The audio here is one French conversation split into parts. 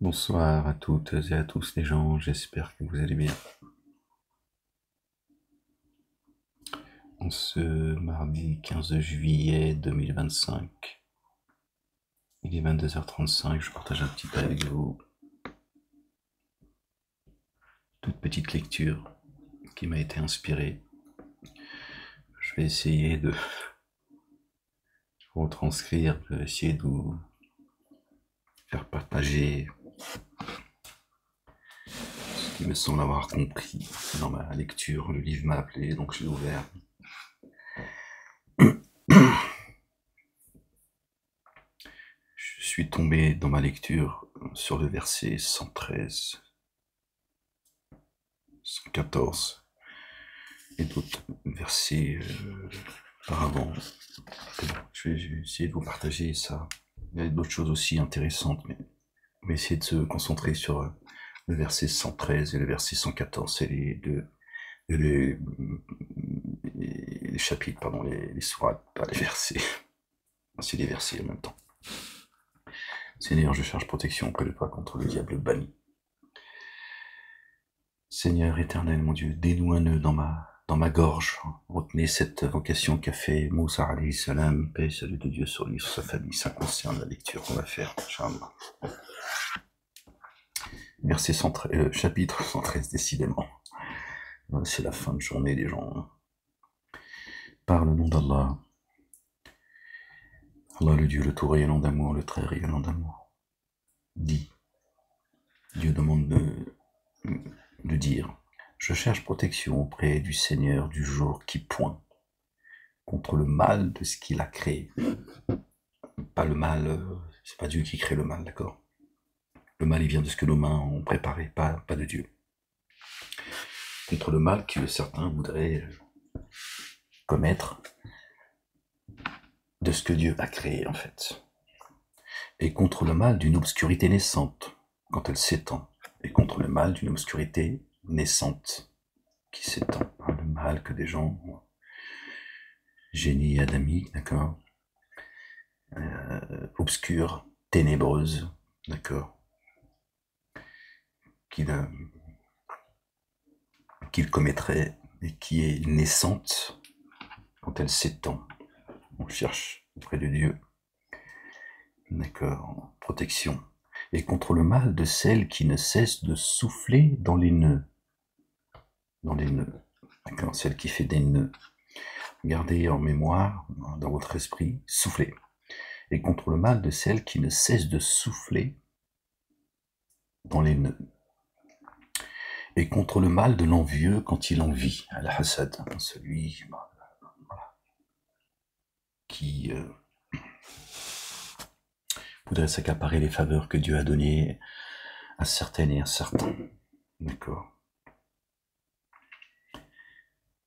Bonsoir à toutes et à tous les gens, j'espère que vous allez bien. En ce mardi 15 juillet 2025, il est 22h35, je partage un petit peu avec vous toute petite lecture qui m'a été inspirée. Je vais essayer de retranscrire, je vais essayer de vous faire partager ce qui me semble avoir compris dans ma lecture. Le livre m'a appelé, donc je l'ai ouvert. Je suis tombé dans ma lecture sur le verset 113, 114 et d'autres versets auparavant. Je vais essayer de vous partager ça. Il y a d'autres choses aussi intéressantes, mais on va essayer de se concentrer sur le verset 113 et le verset 114. C'est les chapitres, pardon, les sourates, pas les versets. C'est les versets en même temps. Seigneur, je cherche protection auprès de toi contre le diable banni. Seigneur éternel, mon Dieu, dénoue un nœud dans ma gorge. Retenez cette vocation qu'a fait Moussa alayhi salam, paix et salut de Dieu sur lui, sur sa famille. Ça concerne la lecture qu'on va faire, Inch'Allah. Verset 113, chapitre 113, décidément. C'est la fin de journée des gens. Par le nom d'Allah. Allah le Dieu, le tout rayonnant d'amour, le très rayonnant d'amour. Dit. Dieu demande de dire. Je cherche protection auprès du Seigneur du jour qui pointe contre le mal de ce qu'il a créé. Pas le mal, c'est pas Dieu qui crée le mal, d'accord? Le mal, il vient de ce que nos mains ont préparé, pas de Dieu. Contre le mal que certains voudraient commettre de ce que Dieu a créé, en fait. Et contre le mal d'une obscurité naissante, quand elle s'étend. Et contre le mal d'une obscurité naissante, qui s'étend. Le mal que des gens, génie adamique, d'accord, obscure, ténébreuse, d'accord, qu'il commettrait et qui est naissante quand elle s'étend. On cherche auprès de Dieu, d'accord, protection. Et contre le mal de celle qui ne cesse de souffler dans les nœuds. Dans les nœuds, d'accord, celle qui fait des nœuds. Gardez en mémoire, dans votre esprit, souffler. Et contre le mal de celle qui ne cesse de souffler dans les nœuds. Et contre le mal de l'envieux quand il envie, al-hasad, celui qui voudrait s'accaparer les faveurs que Dieu a données à certaines et à certains. D'accord.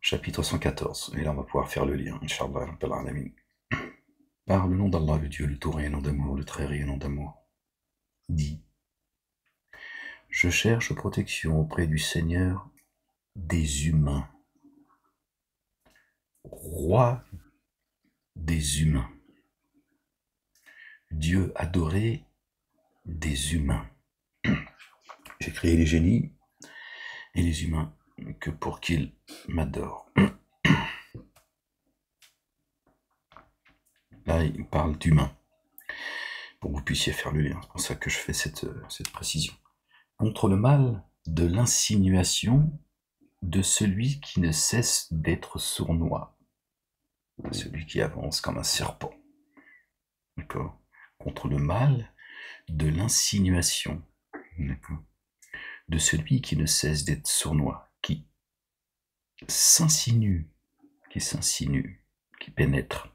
Chapitre 114, et là on va pouvoir faire le lien, Inch'Allah. Par le nom d'Allah, le Dieu, le tout rayonnant d'amour, le très rayonnant d'amour, dit. Je cherche protection auprès du Seigneur des humains, roi des humains, Dieu adoré des humains. J'ai créé les génies et les humains que pour qu'ils m'adorent. Là, il parle d'humains, pour que vous puissiez faire le lien. C'est pour ça que je fais cette précision. Contre le mal de l'insinuation de celui qui ne cesse d'être sournois, celui qui avance comme un serpent. D'accord? Contre le mal de l'insinuation, d'accord, de celui qui ne cesse d'être sournois, qui s'insinue, qui pénètre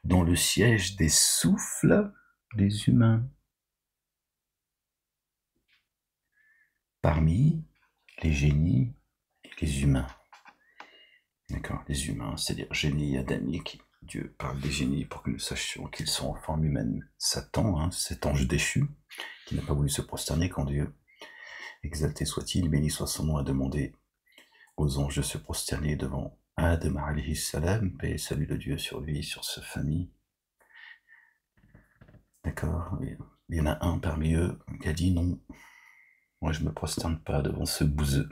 dans le siège des souffles des humains. Parmi les génies et les humains. D'accord, les humains, c'est-à-dire génie adamique. Dieu parle des génies pour que nous sachions qu'ils sont en forme humaine. Satan, cet ange déchu, qui n'a pas voulu se prosterner quand Dieu, exalté soit-il, béni soit son nom, a demandé aux anges de se prosterner devant Adam alayhi salam, paix et salut de Dieu sur lui, sur sa famille. D'accord, il y en a un parmi eux Il a dit non, moi je me prosterne pas devant ce bouseux.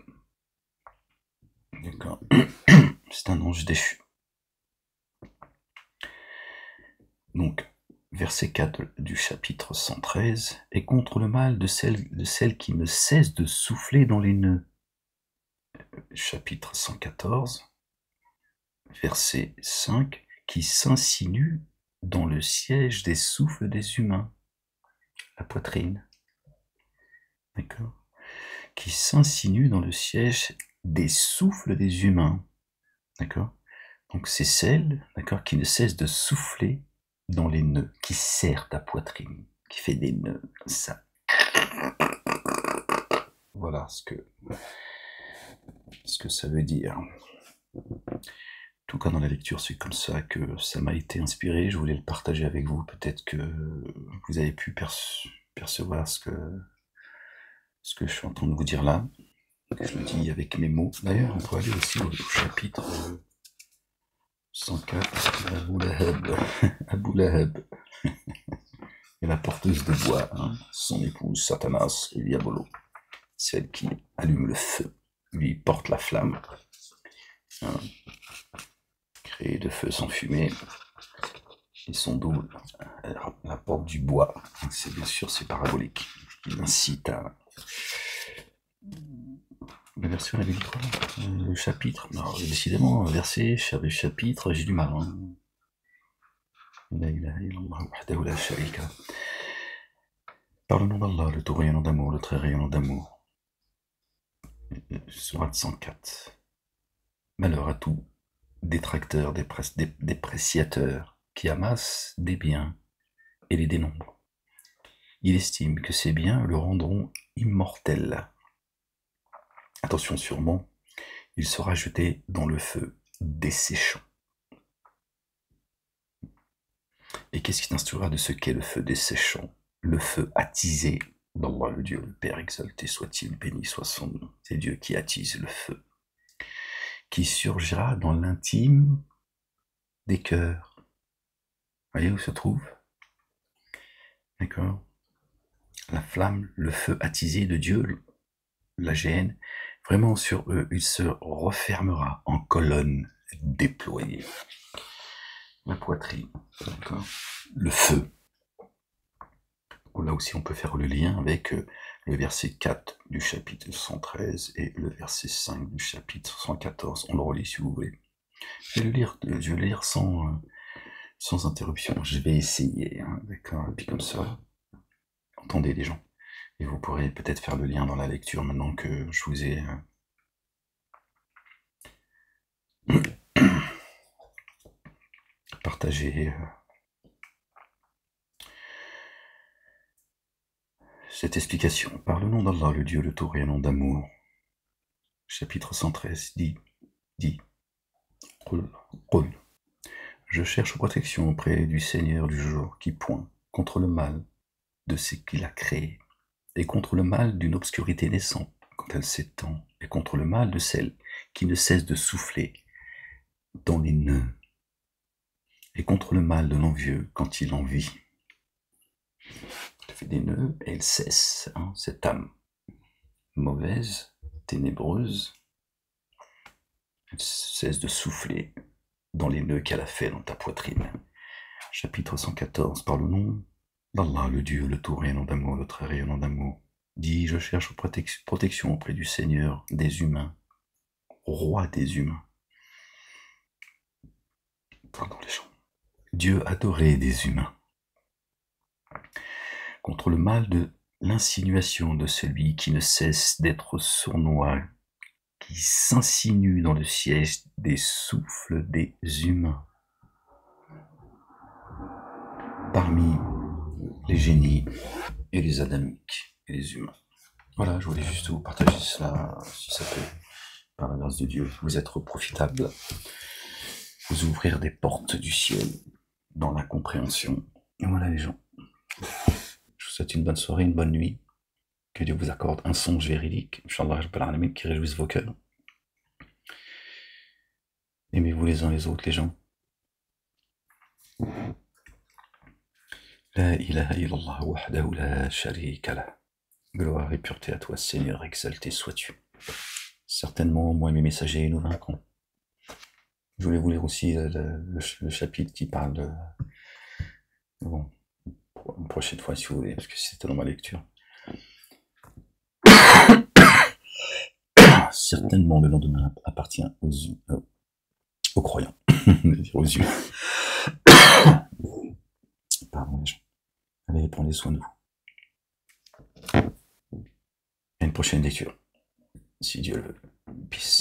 D'accord. C'est un ange déchu. Donc, verset 4 du chapitre 113, « Et contre le mal de celle qui ne cesse de souffler dans les nœuds. » Chapitre 114, verset 5, « Qui s'insinue dans le siège des souffles des humains. » La poitrine. D'accord. Qui s'insinue dans le siège des souffles des humains. D'accord. Donc c'est celle, d'accord, qui ne cesse de souffler dans les nœuds, qui serre ta poitrine, qui fait des nœuds comme ça. Voilà ce que ça veut dire. En tout cas, dans la lecture, c'est comme ça que ça m'a été inspiré. Je voulais le partager avec vous. Peut-être que vous avez pu percevoir ce que je suis en train de vous dire là. Je le dis avec mes mots. D'ailleurs, on peut aller aussi au chapitre 104, Abu Lahab. Et la porteuse de bois, hein, son épouse, Satanas et Diabolo. Celle qui allume le feu, lui porte la flamme. Hein. Créer de feu sans fumée. Et son double, la porte du bois. C'est bien sûr, c'est parabolique. Il incite à... La version, elle avait dit quoi? Le chapitre. Non, décidément, verset, chapitre, j'ai du mal. Hein. Par le nom d'Allah, le tout rayonnant d'amour, le très rayonnant d'amour. Sourate 104. Malheur à tout détracteur, dépréciateur, qui amasse des biens et les dénombre. Il estime que ces biens le rendront immortel. Attention sûrement, il sera jeté dans le feu desséchant. Et qu'est-ce qui t'instruira de ce qu'est le feu desséchant? Le feu attisé d'Allah le Dieu, le Père exalté soit-il, béni soit son nom. C'est Dieu qui attise le feu, qui surgira dans l'intime des cœurs. Voyez où se trouve? D'accord? La flamme, le feu attisé de Dieu, la géhenne, vraiment sur eux, il se refermera en colonne déployée. La poitrine, d'accord? Le feu. Là aussi, on peut faire le lien avec le verset 4 du chapitre 113 et le verset 5 du chapitre 114. On le relit si vous voulez. Je vais le lire sans interruption. Je vais essayer, hein, d'accord? Et puis comme ça, entendez les gens. Et vous pourrez peut-être faire le lien dans la lecture maintenant que je vous ai partagé cette explication. Par le nom d'Allah, le Dieu, le tout rayonnant d'amour. Chapitre 113 dit, Qul. Je cherche protection auprès du Seigneur du jour qui pointe contre le mal de ce qu'il a créé, et contre le mal d'une obscurité naissante quand elle s'étend, et contre le mal de celle qui ne cesse de souffler dans les nœuds, et contre le mal de l'envieux quand il en vit. Elle fait des nœuds et elle cesse, hein, cette âme mauvaise, ténébreuse, elle cesse de souffler dans les nœuds qu'elle a fait dans ta poitrine. Chapitre 114, par le nom d'Allah, le Dieu, le tout rayonnant d'amour, le très rayonnant d'amour, dit, je cherche protection auprès du Seigneur des humains, roi des humains. Pardon les gens. Dieu adoré des humains. Contre le mal de l'insinuation de celui qui ne cesse d'être sournois, qui s'insinue dans le siège des souffles des humains. Parmi les génies et les adamiques et les humains. Voilà, je voulais juste vous partager cela, si ça peut, par la grâce de Dieu, vous être profitable, vous ouvrir des portes du ciel dans la compréhension. Et voilà les gens. Je vous souhaite une bonne soirée, une bonne nuit. Que Dieu vous accorde un songe véridique, Inch'Allah, qui réjouisse vos cœurs. Aimez-vous les uns les autres, les gens. La ilaha illallah wahdahu la sharika lah. Gloire et pureté à toi, Seigneur, exalté sois-tu. Certainement, moi et mes messagers, nous vaincrons. Je voulais vous lire aussi le chapitre qui parle de... Bon, une prochaine fois si vous voulez, parce que c'était dans ma lecture. Certainement, le lendemain appartient aux croyants, aux yeux. Pardon les gens. Allez, prenez soin de vous. À une prochaine lecture, si Dieu le veut. Peace.